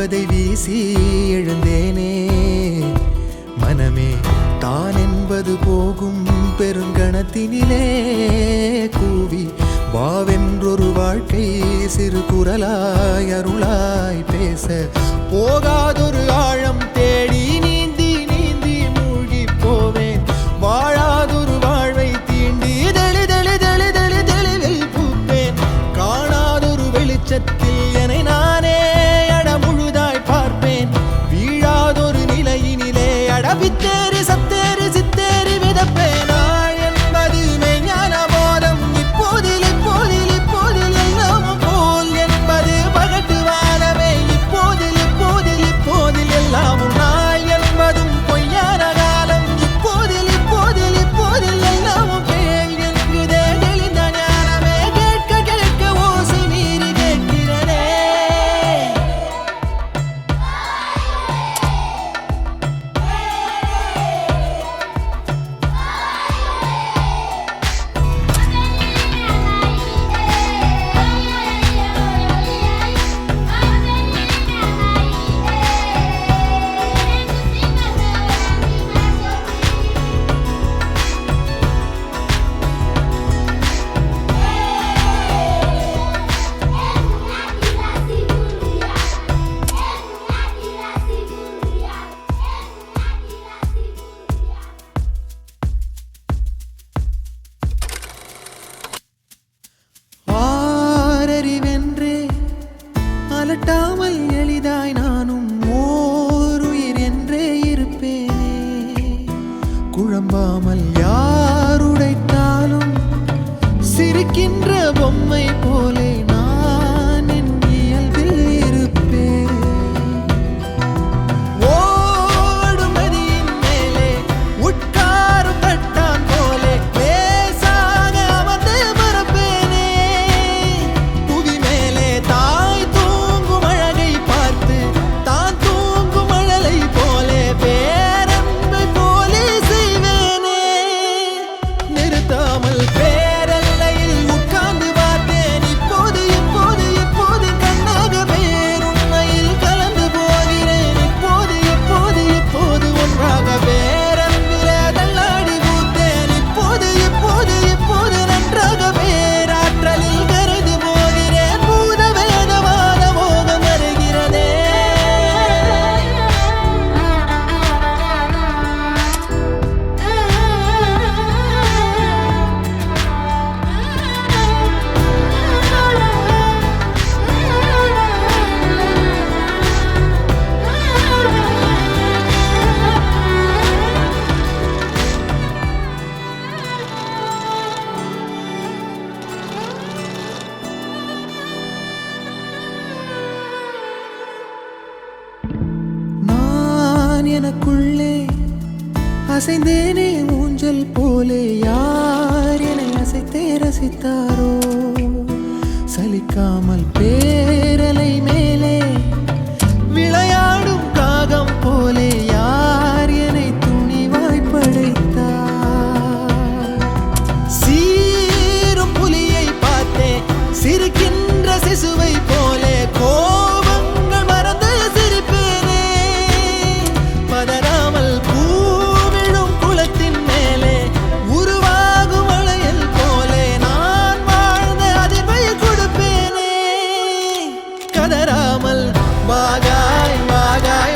என்பதை வீசி எழுந்தேனே. மனமே தான் என்பது போகும் பெருங்கணத்தினிலே கூவி வாவென்றொரு வாழ்க்கை சிறு குரலாய் அருளாய் பேச போகாதொரு ஆழம் தேடி நீந்தி நீந்தி மூழ்கி போவேன். வாழாதொரு வாழ்வை தீண்டி தெளிவில் பூப்பேன். காணாதொரு வெளிச்சத்தில் என்னை நானே அடமுழுதாய் பார்ப்பேன். வீழாதொரு நிலையினிலே அடபித்தேறி சத்தேறி சித்தேறி விதப்பேன். நாள் என்பது மெய்ஞான போதம் இப்போதில் இப்போதில் இப்போதில் எல்லாமும் போல் என்பது பகட்டு வாழவே இப்போதில் இப்போதில் இப்போதில் எல்லாமும். நாள் என்பதும் பொய்யான காலம் இப்போதில் இப்போதில் இப்போதில் எல்லாமும் பேய் என்கிறதே தெளிந்த ஞானமே. கேட்க கேட்க ஓசை மீறி கேட்கிறதே. ஆரறிவென்றே அலட்டாமல் எளிதாய் நானும் ஓருயிர் என்றே இருப்பேனே. குழம்பாமல் யாருடைத்தாலும் சிரிக்கின்ற பொம்மை போலே நான் என் இயல்பில் இருப்பேன். ஓடும் நதியின் மேலே உட்காரும் தட்டான் போலே லேசாக அமர்ந்து மறப்பேனே. புவி மேலே தாய் தூங்கும் அழகை பார்த்து தான் தூங்கும் அழலை போலே பேரன்பை போலே செய்வேனே. நிறுத்தாமல் பேரல்லையில் உட்கார்ந்து பார்த்தேன். இப்போது இப்போது இப்போது கண்ணாக பேருண்மையில் கலந்து போகிறேன். இப்போது இப்போது இப்போது ஒன்றாக பேரன்பில தள்ளாடி பூத்தேன். இப்போது இப்போது இப்போது நன்றாக பேராற்றலில் கரைந்து போகிறேன். பூத வேதவாத மோகம் வருகிறதே. நான் எனக்குள்ளே அசைந்தேனே ஊஞ்சல் போலே. யார் என்னை அசைத்தே ரசித்தாரோ. சலிக்காமல் பேரலை மேலே விளையாடும் காகம் போலே யார் என்னை துணிவாய் படைத்தார். சீரும் புலியை பார்த்தே சிரிக்கின்ற சிசுவை போலே கோபங்கள் மறந்து சிரிப்பேனே. பதறாமல் பூவிழும் குளத்தின் மேலே உருவாகும் வளையல் போலே நான் வாழ்ந்த அதிர்வை கொடுப்பேனே. கதறாமல் வாகாய் வாகாய்